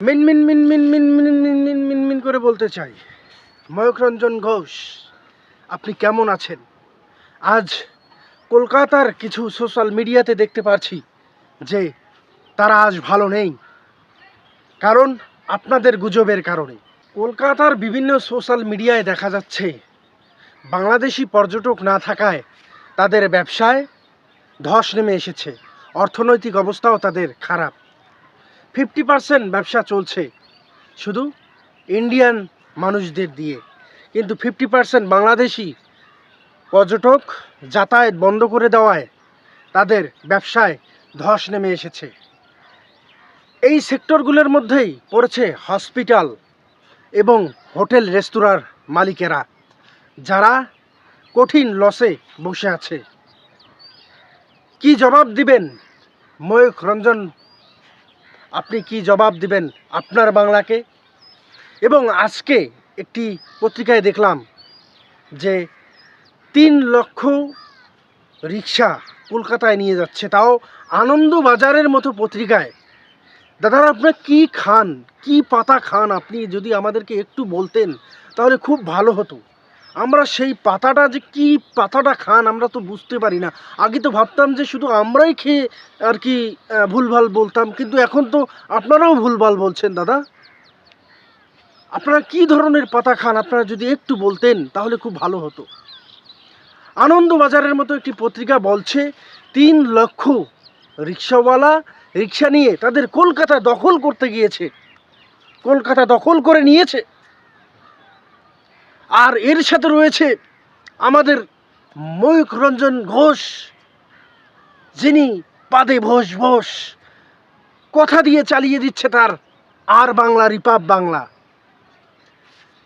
মিন মিন মিন মিন মিন মিন মিন মিন মিন মিন করে বলতে চাই, ময়ূখ রঞ্জন ঘোষ, আপনি কেমন আছেন? আজ কলকাতার কিছু সোশ্যাল মিডিয়াতে দেখতে পাচ্ছি যে তারা আজ ভালো নেই, কারণ আপনাদের গুজবের কারণে। কলকাতার বিভিন্ন সোশ্যাল মিডিয়ায় দেখা যাচ্ছে বাংলাদেশি পর্যটক না থাকায় তাদের ব্যবসায় ধস নেমে এসেছে, অর্থনৈতিক অবস্থাও তাদের খারাপ। 50% ব্যবসা চলছে শুধু ইন্ডিয়ান মানুষদের দিয়ে, কিন্তু 50% বাংলাদেশি পর্যটক যাতায়াত বন্ধ করে দেওয়ায় তাদের ব্যবসায় ধস নেমে এসেছে। এই সেক্টরগুলোর মধ্যেই পড়েছে হসপিটাল এবং হোটেল রেস্তোরাঁর মালিকেরা, যারা কঠিন লসে বসে আছে। কি জবাব দিবেন ময়ূখ রঞ্জন? আপনি কি জবাব দিবেন আপনার বাংলাকে? এবং আজকে একটি পত্রিকায় দেখলাম যে 3 লক্ষ রিক্সা কলকাতায় নিয়ে যাচ্ছে, তাও আনন্দবাজারের মতো পত্রিকায়। দাদারা, আপনার কি খান, কি পাতা খান? আপনি যদি আমাদেরকে একটু বলতেন তাহলে খুব ভালো হতো। আমরা সেই পাতাটা যে কি পাতাটা খান আমরা তো বুঝতে পারি না। আগে তো ভাবতাম যে শুধু আমরাই খেয়ে আর কি ভুলভাল বলতাম, কিন্তু এখন তো আপনারাও ভুলভাল বলছেন। দাদা, আপনারা কি ধরনের পাতা খান? আপনারা যদি একটু বলতেন তাহলে খুব ভালো হতো। আনন্দবাজারের মতো একটি পত্রিকা বলছে 3 লক্ষ রিক্সাওয়ালা রিক্সা নিয়ে তাদের কলকাতা দখল করতে গিয়েছে, কলকাতা দখল করে নিয়েছে। আর এর সাথে রয়েছে আমাদের ময়ূখ রঞ্জন ঘোষ, যিনি পাদে ভোস ভোস কথা দিয়ে চালিয়ে দিচ্ছে তার আর বাংলা, রিপাব বাংলা।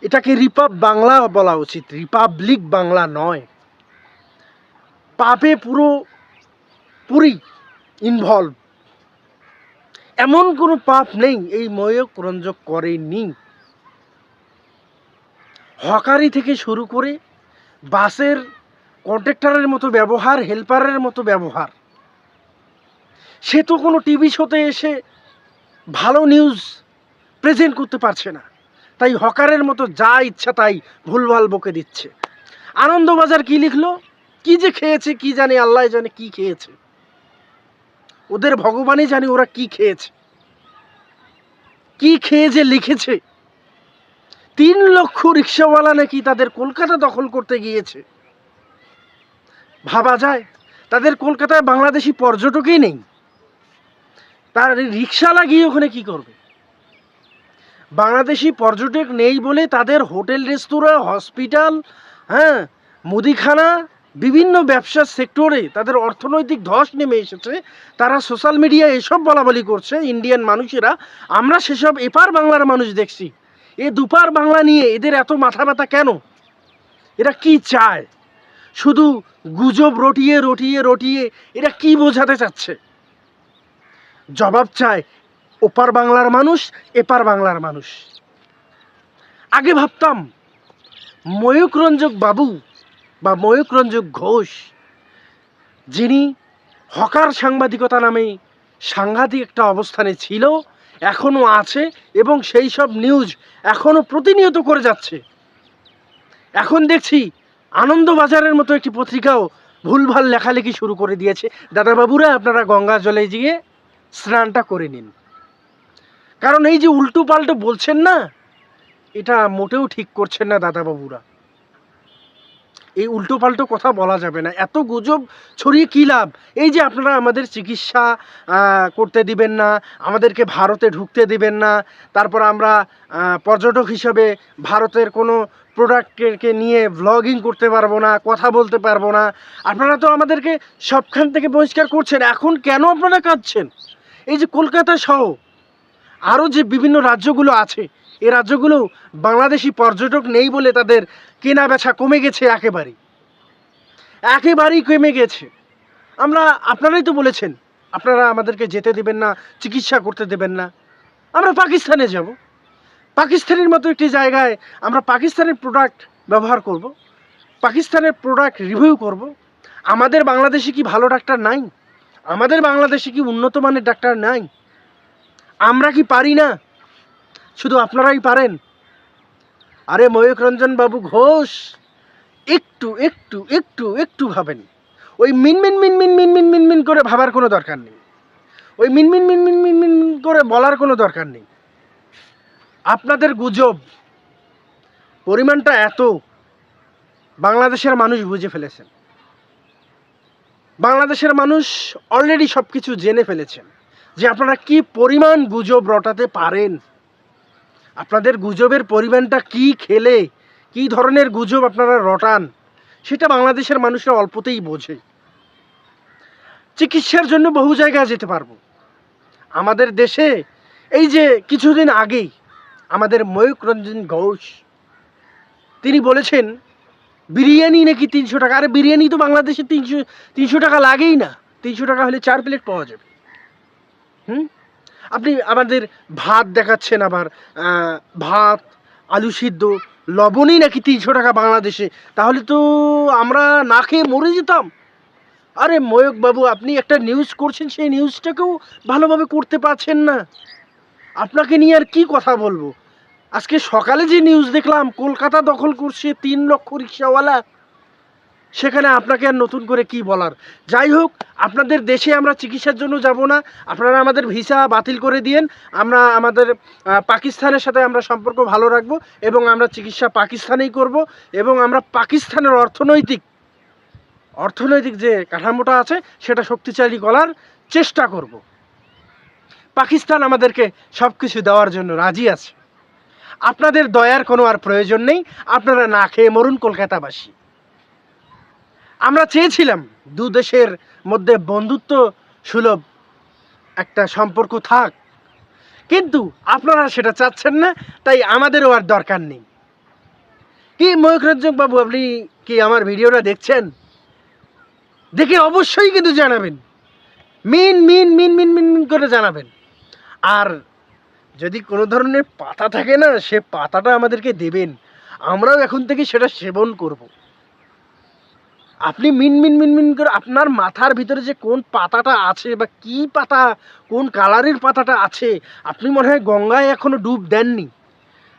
এটাকে রিপাব বাংলা বলা উচিত, রিপাবলিক বাংলা নয়। পাপে পুরি ইনভলভ, এমন কোনো পাপ নেই এই ময়ূখ রঞ্জন করেনি। হকারি থেকে শুরু করে বাসের কন্ট্রাক্টরের মতো ব্যবহার, হেল্পারের মতো ব্যবহার। সে তো কোনো টিভি শোতে এসে ভালো নিউজ প্রেজেন্ট করতে পারছে না, তাই হকারের মতো যা ইচ্ছা তাই ভুলভাল বকে দিচ্ছে। আনন্দবাজার কি লিখলো? কি যে খেয়েছে কি জানে, আল্লাহ জানে কি খেয়েছে, ওদের ভগবানই জানে ওরা কি খেয়েছে, কি খেয়ে যে লিখেছে 3 লক্ষ রিক্সাওয়ালা নাকি তাদের কলকাতা দখল করতে গিয়েছে। ভাবা যায়, তাদের কলকাতায় বাংলাদেশি পর্যটকই নেই, তার রিক্সা লাগিয়ে ওখানে কি করবে? বাংলাদেশি পর্যটক নেই বলে তাদের হোটেল রেস্তোরাঁ, হসপিটাল, মুদিখানা, বিভিন্ন ব্যবসার সেক্টরে তাদের অর্থনৈতিক ধস নেমে এসেছে। তারা সোশ্যাল মিডিয়ায় এসব বলাবলি করছে ইন্ডিয়ান মানুষেরা, আমরা সেসব এপার বাংলার মানুষ দেখছি। এ দুপার বাংলা নিয়ে এদের এত মাথা ব্যথা কেন? এরা কি চায়? শুধু গুজব রটিয়ে রটিয়ে রটিয়ে এরা কি বোঝাতে চাচ্ছে? জবাব চায় ওপার বাংলার মানুষ, এপার বাংলার মানুষ। আগে ভাবতাম ময়ূখ রঞ্জন বাবু বা ময়ূখ রঞ্জন ঘোষ, যিনি হকার সাংবাদিকতা নামে সাংঘাতিক একটা অবস্থানে ছিল, এখনও আছে এবং সেই সব নিউজ এখনও প্রতিনিয়ত করে যাচ্ছে। এখন দেখছি আনন্দবাজারের মতো একটি পত্রিকাও ভুলভাল লেখালেখি শুরু করে দিয়েছে। দাদাবাবুরা, আপনারা গঙ্গা জলে গিয়ে স্নানটা করে নিন, কারণ এই যে উল্টো পাল্টো বলছেন না, এটা মোটেও ঠিক করছেন না দাদাবাবুরা। এই উল্টো পাল্টো কথা বলা যাবে না, এত গুজব ছড়িয়ে কী লাভ? এই যে আপনারা আমাদের চিকিৎসা করতে দিবেন না, আমাদেরকে ভারতে ঢুকতে দিবেন না, তারপর আমরা পর্যটক হিসাবে ভারতের কোনো প্রোডাক্টকে নিয়ে ভ্লগিং করতে পারবো না, কথা বলতে পারবো না, আপনারা তো আমাদেরকে সবখান থেকে বহিষ্কার করছেন। এখন কেন আপনারা কাঁদছেন? এই যে কলকাতা সহ আরও যে বিভিন্ন রাজ্যগুলো আছে, এই রাজ্যগুলো বাংলাদেশি পর্যটক নেই বলে তাদের কেনা বেচা কমে গেছে, একেবারেই কমে গেছে। আপনারাই তো বলেছেন আপনারা আমাদেরকে যেতে দেবেন না, চিকিৎসা করতে দেবেন না। আমরা পাকিস্তানে যাব, পাকিস্তানের মতো একটি জায়গায় আমরা পাকিস্তানের প্রোডাক্ট ব্যবহার করব, পাকিস্তানের প্রোডাক্ট রিভিউ করব। আমাদের বাংলাদেশে কি ভালো ডাক্তার নাই? আমাদের বাংলাদেশে কি উন্নত মানের ডাক্তার নাই? আমরা কি পারি না? শুধু আপনারাই পারেন? আরে ময়ূক রঞ্জন বাবু ঘোষ, একটু একটু একটু একটু ভাবেন। ওই মিনমিন মিনমিন মিনমিন মিনমিন করে ভাবার কোনো দরকার নেই, ওই মিনমিন মিনমিন মিনমিন করে বলার কোনো দরকার নেই। আপনাদের গুজব পরিমাণটা এত, বাংলাদেশের মানুষ বুঝে ফেলেছেন। বাংলাদেশের মানুষ অলরেডি সব কিছু জেনে ফেলেছেন যে আপনারা কি পরিমাণ গুজব রটাতে পারেন। আপনাদের গুজবের পরিমাণটা কি, খেলে কি ধরনের গুজব আপনারা রটান, সেটা বাংলাদেশের মানুষরা অল্পতেই বোঝে। চিকিৎসার জন্য বহু জায়গায় যেতে পারবো। আমাদের দেশে এই যে কিছুদিন আগেই আমাদের ময়ূক রঞ্জন ঘোষ তিনি বলেছেন বিরিয়ানি নাকি 300 টাকা। আরে বিরিয়ানি তো বাংলাদেশে 300 টাকা লাগেই না, 300 টাকা হলে 4 প্লেট পাওয়া যাবে। আপনি আমাদের ভাত দেখাচ্ছেন, আবার ভাত, আলু সিদ্ধ, লবণই নাকি 300 টাকা বাংলাদেশে। তাহলে তো আমরা না খেয়ে মরে যেতাম। আরে ময়ূক বাবু, আপনি একটা নিউজ করছেন, সেই নিউজটাকেও ভালোভাবে করতে পারছেন না। আপনাকে নিয়ে আর কি কথা বলবো। আজকে সকালে যে নিউজ দেখলাম, কলকাতা দখল করছে 3 লক্ষ রিক্সাওয়ালা, সেখানে আপনাকে আর নতুন করে কি বলার। যাই হোক, আপনাদের দেশে আমরা চিকিৎসার জন্য যাব না, আপনারা আমাদের ভিসা বাতিল করে দিয়েন। আমরা আমাদের পাকিস্তানের সাথে আমরা সম্পর্ক ভালো রাখবো এবং আমরা চিকিৎসা পাকিস্তানেই করব এবং আমরা পাকিস্তানের অর্থনৈতিক যে কাঠামোটা আছে সেটা শক্তিশালী করার চেষ্টা করব। পাকিস্তান আমাদেরকে সব কিছু দেওয়ার জন্য রাজি আছে। আপনাদের দয়ার কোনো আর প্রয়োজন নেই, আপনারা না খেয়ে মরুন কলকাতাবাসী। আমরা চেয়েছিলাম দু দেশের মধ্যে বন্ধুত্ব সুলভ একটা সম্পর্ক থাক, কিন্তু আপনারা সেটা চাচ্ছেন না, তাই আমাদেরও আর দরকার নেই। কি ময়ূক রঞ্জন বাবু, আপনি কি আমার ভিডিওটা দেখছেন? দেখে অবশ্যই কিন্তু জানাবেন, মিন মিন মিন মিন মিন মিন করে জানাবেন। আর যদি কোনো ধরনের পাতা থাকে না, সে পাতাটা আমাদেরকে দেবেন, আমরাও এখন থেকে সেটা সেবন করব। আপনি মিন মিন মিন মিন করে আপনার মাথার ভিতরে যে কোন পাতাটা আছে বা কি পাতা, কোন কালারের পাতাটা আছে, আপনি মনে হয় গঙ্গায় এখনো ডুব দেননি।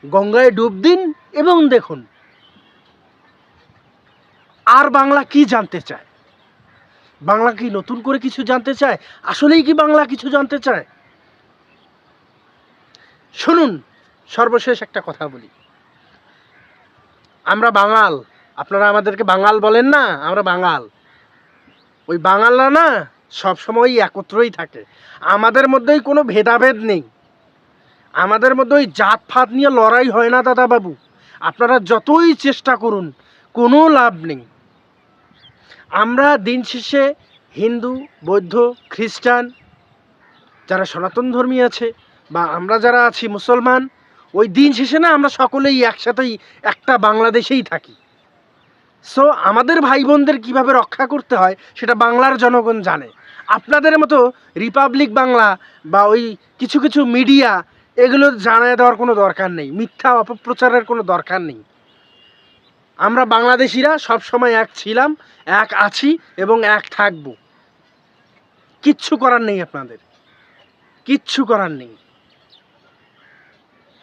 গঙ্গায় ডুব দিন এবং দেখুন আর বাংলা কি জানতে চায়। বাংলা কি নতুন করে কিছু জানতে চায়? আসলেই কি বাংলা কিছু জানতে চায়? শুনুন, সর্বশেষ একটা কথা বলি। আমরা বাঙাল, আপনারা আমাদেরকে বাঙাল বলেন না, আমরা বাঙাল। ওই বাঙালরা না সবসময় একত্রই থাকে, আমাদের মধ্যেই কোনো ভেদাভেদ নেই, আমাদের মধ্যে ওই জাত ফাত নিয়ে লড়াই হয় না দাদা বাবু। আপনারা যতই চেষ্টা করুন কোনো লাভ নেই। আমরা দিন শেষে হিন্দু, বৌদ্ধ, খ্রিস্টান, যারা সনাতন ধর্মী আছে, বা আমরা যারা আছি মুসলমান, ওই দিন শেষে না আমরা সকলেই একসাথেই একটা বাংলাদেশেই থাকি। সো আমাদের ভাই বোনদের কীভাবে রক্ষা করতে হয় সেটা বাংলার জনগণ জানে। আপনাদের মতো রিপাবলিক বাংলা বা ওই কিছু কিছু মিডিয়া এগুলো জানিয়ে দেওয়ার কোনো দরকার নেই, মিথ্যা অপপ্রচারের কোনো দরকার নেই। আমরা বাংলাদেশিরা সবসময় এক ছিলাম, এক আছি এবং এক থাকব। কিচ্ছু করার নেই, আপনাদের কিচ্ছু করার নেই।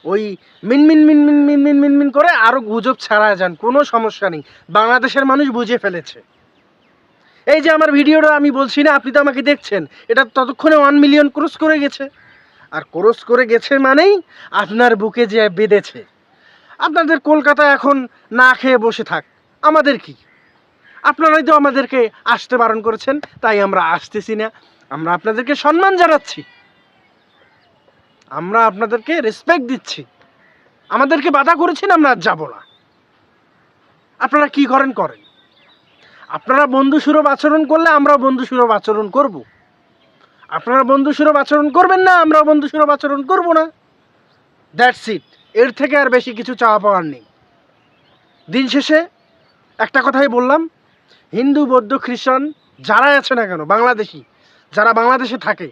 ওই মিনমিন মিনমিন মিনমিন মিনমিন করে আরও গুজব ছাড়া যান, কোনো সমস্যা নেই। বাংলাদেশের মানুষ বুঝে ফেলেছে। এই যে আমার ভিডিওটা আমি বলছি না, আপনি তো আমাকে দেখছেন, এটা ততক্ষণে 1 মিলিয়ন ক্রস করে গেছে। আর ক্রস করে গেছে মানেই আপনার বুকে যে বেঁধেছে। আপনাদের কলকাতা এখন না খেয়ে বসে থাক, আমাদের কি? আপনারাই তো আমাদেরকে আসতে বারণ করেছেন, তাই আমরা আসতেছি না। আমরা আপনাদেরকে সম্মান জানাচ্ছি, আমরা আপনাদেরকে রেসপেক্ট দিচ্ছি। আমাদেরকে বাধা করেছেন, আমরা আর যাব না। আপনারা কি করেন করেন, আপনারা বন্ধুসুলভ আচরণ করলে আমরাও বন্ধুসুলভ আচরণ করব। আপনারা বন্ধুসুলভ আচরণ করবেন না, আমরাও বন্ধুসুলভ আচরণ করব না। That's it. এর থেকে আর বেশি কিছু চাওয়া পাওয়ার নেই। দিন শেষে একটা কথাই বললাম, হিন্দু, বৌদ্ধ, খ্রিস্টান যারাই আছে না কেন, বাংলাদেশি যারা বাংলাদেশে থাকে,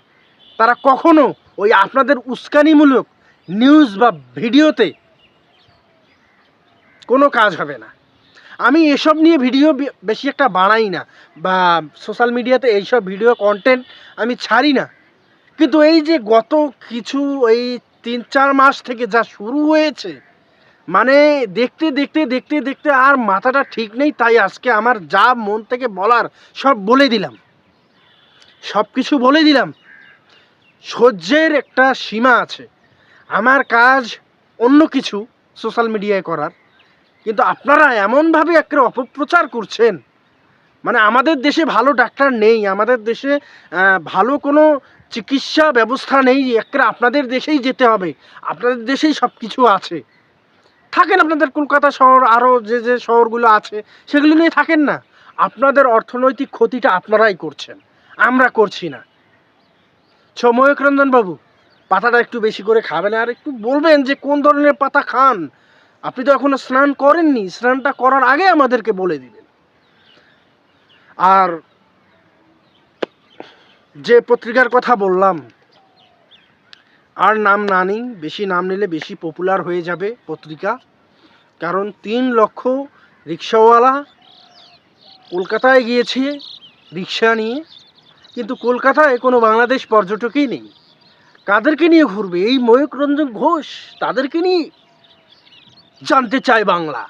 তারা কখনো ওই আপনাদের উস্কানিমূলক নিউজ বা ভিডিওতে কোনো কাজ হবে না। আমি এসব নিয়ে ভিডিও বেশি একটা বানাই না, বা সোশ্যাল মিডিয়াতে এইসব ভিডিও কন্টেন্ট আমি ছাড়ি না। কিন্তু এই যে গত কিছু এই 3-4 মাস থেকে যা শুরু হয়েছে, মানে দেখতে দেখতে দেখতে দেখতে আর মাথাটা ঠিক নেই। তাই আজকে আমার যা মন থেকে বলার সব বলে দিলাম, সব কিছু বলে দিলাম। সহ্যের একটা সীমা আছে। আমার কাজ অন্য কিছু সোশ্যাল মিডিয়ায় করার, কিন্তু আপনারা এমনভাবে একটা অপপ্রচার করছেন, মানে আমাদের দেশে ভালো ডাক্তার নেই, আমাদের দেশে ভালো কোনো চিকিৎসা ব্যবস্থা নেই, একটা আপনাদের দেশেই যেতে হবে, আপনাদের দেশেই সব কিছু আছে। থাকেন আপনাদের কলকাতা শহর, আরও যে যে শহরগুলো আছে সেগুলো নিয়ে থাকেন না। আপনাদের অর্থনৈতিক ক্ষতিটা আপনারাই করছেন, আমরা করছি না। ময়ূক রঞ্জন বাবু, পাতাটা একটু বেশি করে খাবেন, আর একটু বলবেন যে কোন ধরনের পাতা খান। আপনি তো এখনো স্নান করেননি, স্নানটা করার আগে আমাদেরকে বলে দিবেন। আর যে পত্রিকার কথা বললাম, আর নাম না নিই, বেশি নাম নিলে বেশি পপুলার হয়ে যাবে পত্রিকা। কারণ 3 লক্ষ রিক্সাওয়ালা কলকাতায় গিয়েছে রিক্সা নিয়ে, কিন্তু কলকাতায় কোনো বাংলাদেশ পর্যটকই নেই। কাদেরকে নিয়ে ঘুরবে? এই ময়ূক রঞ্জন ঘোষ, তাদেরকে নিয়ে। জানতে চায় বাংলা।